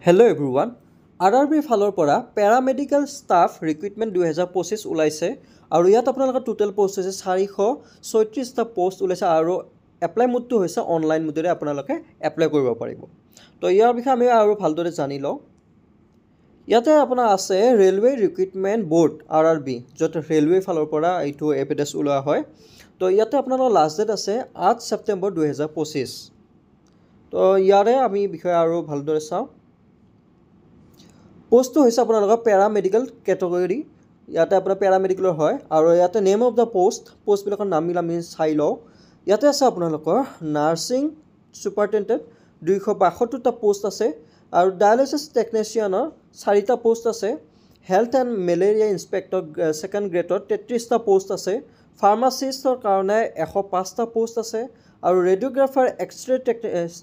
hello' everyone আৰআৰবিৰ ফালৰ পৰা paramedical staff recruitment 2025 ওলাইছে আৰু ইয়াত আপোনালোকৰ টোটেল পোষ্ট হৈছে 436টা পোষ্ট ওলাইছে আৰু এপ্লাই মোডটো হৈছে অনলাইন মোডেৰে আপোনালোকে এপ্লাই কৰিব পাৰিব তো ইয়াৰ বিষয়ে আমি আৰু ভালদৰে জানি লওঁ ইয়াতে আপোনাৰ আছে ৰেলৱে ৰিক্ৰুইটমেণ্ট বোৰ্ড আৰআৰবি য'ত ৰেলৱে ফালৰ পৰা এইটো এপিডেছ ওলোৱা হয় তো ইয়াতে আপোনালোকৰ লাষ্ট ডেট আছে 8 ছেপ্টেম্বৰ 2025 তো ইয়াৰে আমি বিষয়ে আৰু ভালদৰে চাওঁ পোষ্টটো হৈছে আপোনালোকৰ পেৰামেডিকেল কেটেগৰী ইয়াতে আপোনাৰ পেৰামেডিকেলৰ হয় আৰু ইয়াতে নেম অফ দ্য পোষ্টবিলাকৰ নামবিলাক আমি চাই লওঁ ইয়াতে আছে আপোনালোকৰ নাৰ্ছিং ছুপাৰিনটেণ্ডেণ্ট 272টা পোষ্ট আছে আৰু ডায়ালিচিছ টেকনিচিয়ানৰ 4টা পোষ্ট আছে health and malaria inspector second গ্ৰেডৰ 33টা পোষ্ট আছে ফাৰ্মাচিষ্টৰ কাৰণে 105টা পোষ্ট আছে আৰু ৰেডিঅ'গ্ৰাফাৰ এক্সৰে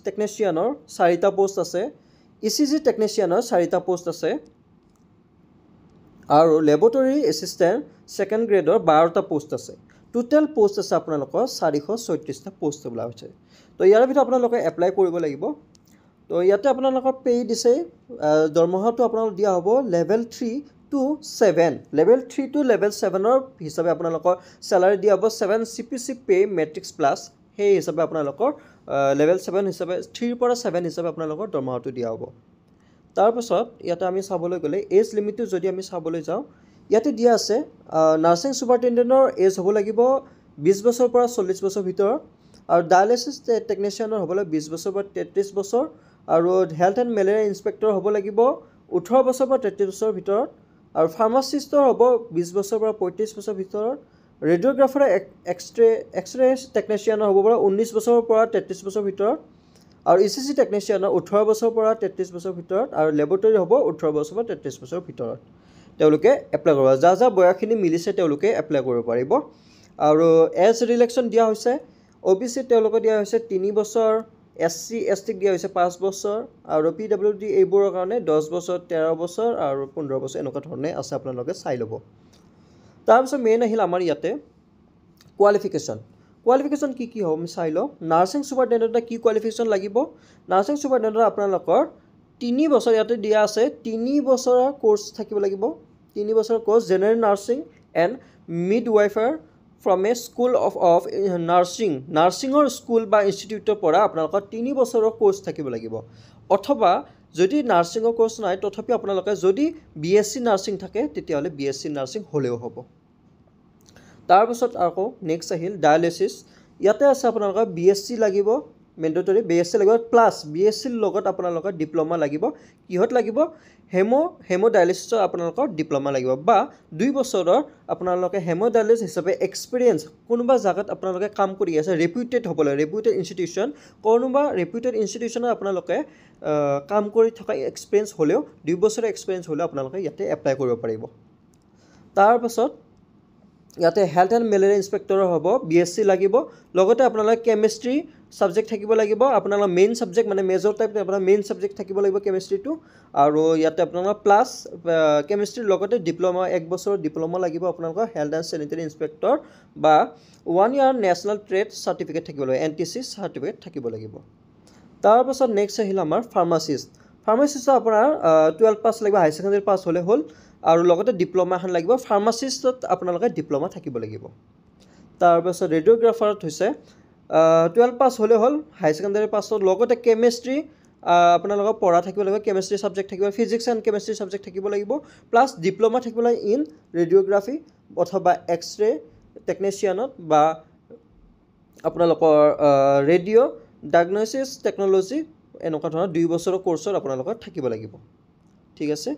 টেকনিচিয়ানৰ 4টা পোষ্ট আছে ECG টেকনিচিয়ানৰ 4টা পোষ্ট আছে আৰু লেবৰেটৰী এছিষ্টেণ্ট ছেকেণ্ড গ্ৰেডৰ 12টা পোষ্ট আছে টোটেল পোষ্ট আছে আপোনালোকৰ 436টা পোষ্ট ওলা হৈছে তো ইয়াৰ ভিতৰত আপোনালোকে এপ্লাই কৰিব লাগিব তো ইয়াতে আপোনালোকৰ পে দিছে দৰমহাটো আপোনালোক দিয়া হ'ব level 3 to 7 level 3 to level 7ৰ হিচাপে আপোনালোকৰ স্যালাৰি দিয়া হ'ব 7 CPC পে মেট্ৰিক্স প্লাছ সেই হিচাপে আপোনালোকৰ লেভেল 7 হিচাপে 3 পৰা 7 হিচাপে আপোনালোকৰ দৰমহাটো দিয়া হ'ব তাৰপিছত ইয়াতে আমি চাবলৈ গ'লে এজ লিমিটটো যদি আমি চাবলৈ যাওঁ ইয়াতে দিয়া আছে নাৰ্ছিং ছুপাৰিনটেণ্ডেণ্টৰ এজ হ'ব লাগিব 20 বছৰৰ পৰা 40 বছৰ ভিতৰত আৰু ডায়ালিচিছ টেকনিচিয়ানৰ হ'ব লাগিব 20 বছৰৰ পৰা 33 বছৰ আৰু হেল্থ এণ্ড মেলেৰিয়া ইনস্পেক্টৰ হ'ব লাগিব 18 বছৰৰ পৰা 33 বছৰৰ ভিতৰত আৰু ফাৰ্মাচিষ্টৰ হ'ব 20 বছৰৰ পৰা 35 বছৰৰ ভিতৰত ৰেডিঅ'গ্ৰাফাৰ এক্সৰে টেকনিচিয়ানৰ হ'ব পৰা 19 বছৰৰ পৰা 33 বছৰৰ ভিতৰত আৰু ECG টেকনিচিয়ানৰ 18 বছৰৰ পৰা 33 বছৰৰ ভিতৰত আৰু লেবৰেটৰী হ'ব 18 বছৰৰ পৰা 33 বছৰৰ ভিতৰত তেওঁলোকে এপ্লাই কৰিব যা বয়সখিনি মিলিছে তেওঁলোকে এপ্লাই কৰিব পাৰিব আৰু এজ ৰিলেকশ্যন দিয়া হৈছে OBC তেওঁলোকক দিয়া হৈছে 3 বছৰ SC ST দিয়া হৈছে 5 বছৰ আৰু PWD এইবোৰৰ কাৰণে 10 বছৰ 13 বছৰ আৰু 15 বছৰ এনেকুৱা ধৰণে আছে আপোনালোকে চাই ল'ব তাৰপিছত মেইন আহিল আমাৰ ইয়াতে কোৱালিফিকেশ্যন কি হ'ব আমি চাই লওঁ নাৰ্ছিং ছুপাৰিনটেণ্ডেণ্টৰ কি কোৱালিফিকেশ্যন লাগিব নাৰ্ছিং ছুপাৰিনটেণ্ডেণ্টৰ আপোনালোকৰ 3 বছৰ ইয়াতে দিয়া আছে 3 বছৰৰ কোৰ্চ থাকিব লাগিব 3 বছৰৰ course general nursing and midwifery from a school of নাৰ্ছিঙৰ স্কুল বা ইনষ্টিটিউটৰ পৰা আপোনালোকৰ 3 বছৰৰ কোৰ্চ থাকিব লাগিব অথবা যদি নাৰ্ছিঙৰ কোৰ্চ নাই তথাপি আপোনালোকে যদি BSc নাৰ্ছিং থাকে তেতিয়াহ'লে BSc নাৰ্ছিং হ'লেও হ'ব তাৰপিছত আকৌ নেক্সট আহিল ডায়ালিচিছ ইয়াতে আছে আপোনালোকৰ BSc লাগিব মেণ্ডেটৰী BSc লাগিব প্লাছ BScৰ লগত আপোনালোকৰ ডিপ্ল'মা লাগিব কিহত লাগিব হেমোডায়ালিচিছৰ আপোনালোকৰ ডিপ্ল'মা লাগিব বা 2 বছৰৰ আপোনালোকে হেমোডায়ালিচিছ হিচাপে এক্সপিৰিয়েঞ্চ কোনোবা জাগাত আপোনালোকে কাম কৰি আছে ৰেপুটেড হ'ব লাগে ৰেপুটেড ইনষ্টিটিউশ্যন কোনোবা ৰেপুটেড ইনষ্টিটিউশ্যনত আপোনালোকে কাম কৰি থকা এক্সপিৰিয়েঞ্চ হ'লেও 2 বছৰৰ এক্সপিৰিয়েঞ্চ হ'লেও আপোনালোকে ইয়াতে এপ্লাই কৰিব পাৰিব তাৰপাছত ইয়াতে হেল্থ এণ্ড মেলেৰিয়া ইনস্পেক্টৰৰ হ'ব BSc লাগিব লগতে আপোনালোকে কেমিষ্ট্ৰি সাবজেক্ট থাকিব লাগিব আপোনালোকৰ মেইন সাবজেক্ট মানে মেজৰ টাইপ আপোনাৰ মেইন সাবজেক্ট থাকিব লাগিব কেমিষ্ট্ৰিটো আৰু ইয়াতে আপোনালোকৰ প্লাছ কেমিষ্ট্ৰিৰ লগতে ডিপ্ল'মা 1 বছৰৰ ডিপ্ল'মা লাগিব আপোনালোকৰ হেল্থ এণ্ড চেনিটেৰী ইনস্পেক্টৰ বা 1 ইয়াৰ নেশ্যনেল ট্ৰেড চাৰ্টিফিকেট থাকিব লাগিব NTC চাৰ্টিফিকেট থাকিব লাগিব তাৰপাছত নেক্সট আহিল আমাৰ ফাৰ্মাচিষ্টৰ আপোনাৰ 12 পাছ লাগিব হাই ছেকেণ্ডাৰী পাছ হ'লে হ'ল আৰু লগতে ডিপ্ল'মা এখন লাগিব ফাৰ্মাচিষ্টত আপোনালোকে ডিপ্ল'মা থাকিব লাগিব তাৰপাছত ৰেডিঅ'গ্ৰাফাৰত হৈছে 12 পাছ হ'লে হ'ল হাই ছেকেণ্ডাৰী পাছত লগতে কেমিষ্ট্ৰি আপোনালোকৰ পঢ়া থাকিব লাগিব কেমিষ্ট্ৰি সাবজেক্ট থাকিব ফিজিক্স এণ্ড কেমিষ্ট্ৰি সাবজেক্ট থাকিব লাগিব প্লাছ ডিপ্ল'মা থাকিব লাগিব ইন ৰেডিঅ'গ্ৰাফি অথবা এক্সৰে টেকনিচিয়ানত বা আপোনালোকৰ ৰেডিঅ' ডায়েগনচিছ টেকন'লজি এনেকুৱা ধৰণৰ 2 বছৰৰ কোৰ্চত আপোনালোকৰ থাকিব লাগিব ঠিক আছে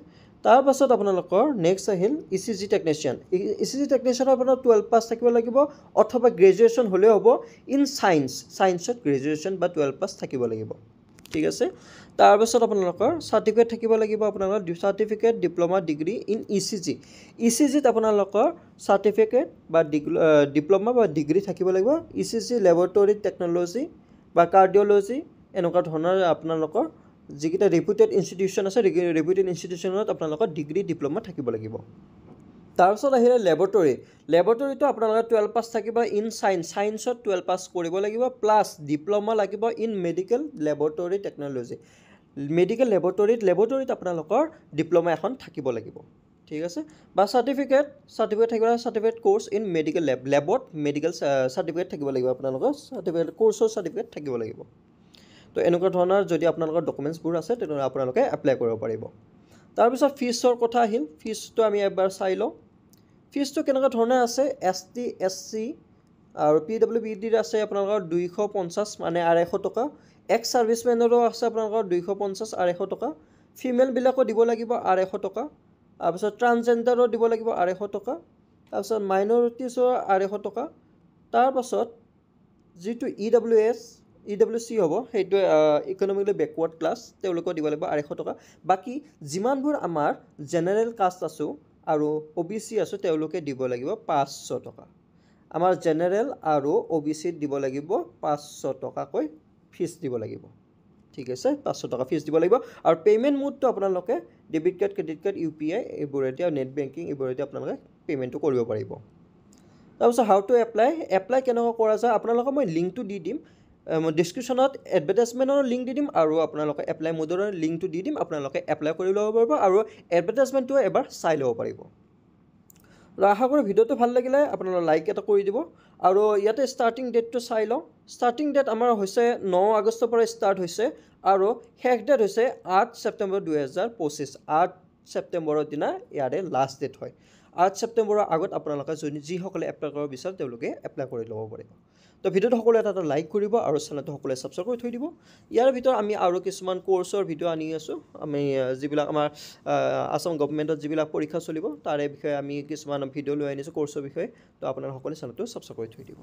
তাৰপাছত আপোনালোকৰ নেক্সট আহিল ECG টেকনিচিয়ানৰ আপোনাৰ 12 পাছ থাকিব লাগিব অথবা গ্ৰেজুৱেশ্যন হ'লেও হ'ব ইন ছায়েন্সত গ্ৰেজুৱেশ্যন বা 12 পাছ থাকিব লাগিব ঠিক আছে তাৰপাছত আপোনালোকৰ চাৰ্টিফিকেট থাকিব লাগিব আপোনালোকৰ চাৰ্টিফিকেট ডিপ্ল'মা ডিগ্ৰী ইন ECGত আপোনালোকৰ চাৰ্টিফিকেট বা ডিপ্ল'মা বা ডিগ্ৰী থাকিব লাগিব ECG লেবৰেটৰী টেকন'লজি বা কাৰ্ডিঅ'লজি এনেকুৱা ধৰণৰ আপোনালোকৰ যিকেইটা ৰেপুটেড ইনষ্টিটিউশ্যন আছে ৰেপুটেড ইনষ্টিটিউশ্যনত আপোনালোকৰ ডিগ্ৰী ডিপ্ল'মা থাকিব লাগিব তাৰপিছত আহিলে লেবৰেটৰীটো আপোনালোকে 12 পাছ থাকিব ইন ছায়েন্সত 12 পাছ কৰিব লাগিব প্লাছ ডিপ্ল'মা লাগিব in medical laboratory technology medical লেবৰেটৰীত আপোনালোকৰ ডিপ্ল'মা এখন থাকিব লাগিব ঠিক আছে বা চাৰ্টিফিকেট থাকিব চাৰ্টিফিকেট কোৰ্চ ইন মেডিকেল লেবত মেডিকেল চাৰ্টিফিকেট থাকিব লাগিব আপোনালোকৰ চাৰ্টিফিকেট কোৰ্চৰ চাৰ্টিফিকেট থাকিব লাগিব তো এনেকুৱা ধৰণৰ যদি আপোনালোকৰ ডকুমেণ্টছবোৰ আছে তেনেহ'লে আপোনালোকে এপ্লাই কৰিব পাৰিব তাৰপিছত ফিজৰ কথা আহিল ফিজটো আমি এবাৰ চাই লওঁ ফিজটো কেনেকুৱা ধৰণৰ আছে ST SC আৰু PWBD আছে আপোনালোকৰ 250 মানে 250 টকা এক্স সাৰ্ভিসমেনৰো আছে আপোনালোকৰ 250 250 টকা ফিমেলবিলাকো দিব লাগিব 250 টকা তাৰপিছত ট্ৰান্সজেন্ডাৰো দিব লাগিব 250 টকা তাৰপিছত মাইনৰিটিছৰ 250 টকা তাৰপিছত যিটো EWC হ'ব সেইটো ইকনমিক্যালি বেকৱাৰ্ড ক্লাছ তেওঁলোকক দিব লাগিব 250 টকা বাকি যিমানবোৰ আমাৰ জেনাৰেল কাষ্ট আছে আৰু OBC আছে তেওঁলোকে দিব লাগিব 500 টকা আমাৰ জেনাৰেল আৰু OBC দিব লাগিব 500 টকাকৈ ফিজ দিব লাগিব ঠিক আছে 500 টকা ফিজ দিব লাগিব আৰু পেমেন্ট মোডটো আপোনালোকে debit card credit card UPI এইবোৰেদি আৰু নেট বেংকিং এইবোৰেদি আপোনালোকে পেমেন্টটো কৰিব পাৰিব তাৰপিছত হাউ টু এপ্লাই কেনেকৈ কৰা যায় আপোনালোকক মই লিংকটো দি দিম ডেসক্ৰিপচনত এডভাৰটাইজমেন্টৰ লিংক দি দিম আৰু আপোনালোকে এপ্লাই মোডৰ লিংকটো দি দিম আপোনালোকে এপ্লাই কৰি ল'ব পাৰিব আৰু এডভাৰটাইজমেন্টটো এবাৰ চাই ল'ব পাৰিব আশা কৰো ভিডিওটো ভাল লাগিলে আপোনালোকে লাইক এটা কৰি দিব আৰু ইয়াতে ষ্টাৰ্টিং ডেটটো চাই লওঁ ষ্টাৰ্টিং ডেট আমাৰ হৈছে 9 আগষ্টৰ পৰা ষ্টাৰ্ট হৈছে আৰু শেষ ডেট হৈছে 8 ছেপ্টেম্বৰ 2025 8 ছেপ্টেম্বৰৰ দিনা ইয়াৰে লাষ্ট ডেট হয় 8 ছেপ্টেম্বৰৰ আগত আপোনালোকে যিসকলে এপ্লাই কৰিব বিচাৰে তেওঁলোকে এপ্লাই কৰি ল'ব পাৰিব তো ভিডিওটো সকলোৱে এটা লাইক কৰিব আৰু চেনেলটো সকলোৱে সাবস্ক্ৰাইব কৰি থৈ দিব ইয়াৰ ভিতৰত আমি আৰু কিছুমান কোৰ্সৰ ভিডিও আনি আছো আমি যিবিলাক আমাৰ আসাম গভৰ্ণমেণ্টত যিবিলাক পৰীক্ষা চলিব তাৰে বিষয়ে আমি কিছুমান ভিডিও লৈ আনিছো কোৰ্সৰ বিষয়ে তো আপোনালোকে সকলোৱে চেনেলটো সাবস্ক্ৰাইব কৰি থৈ দিব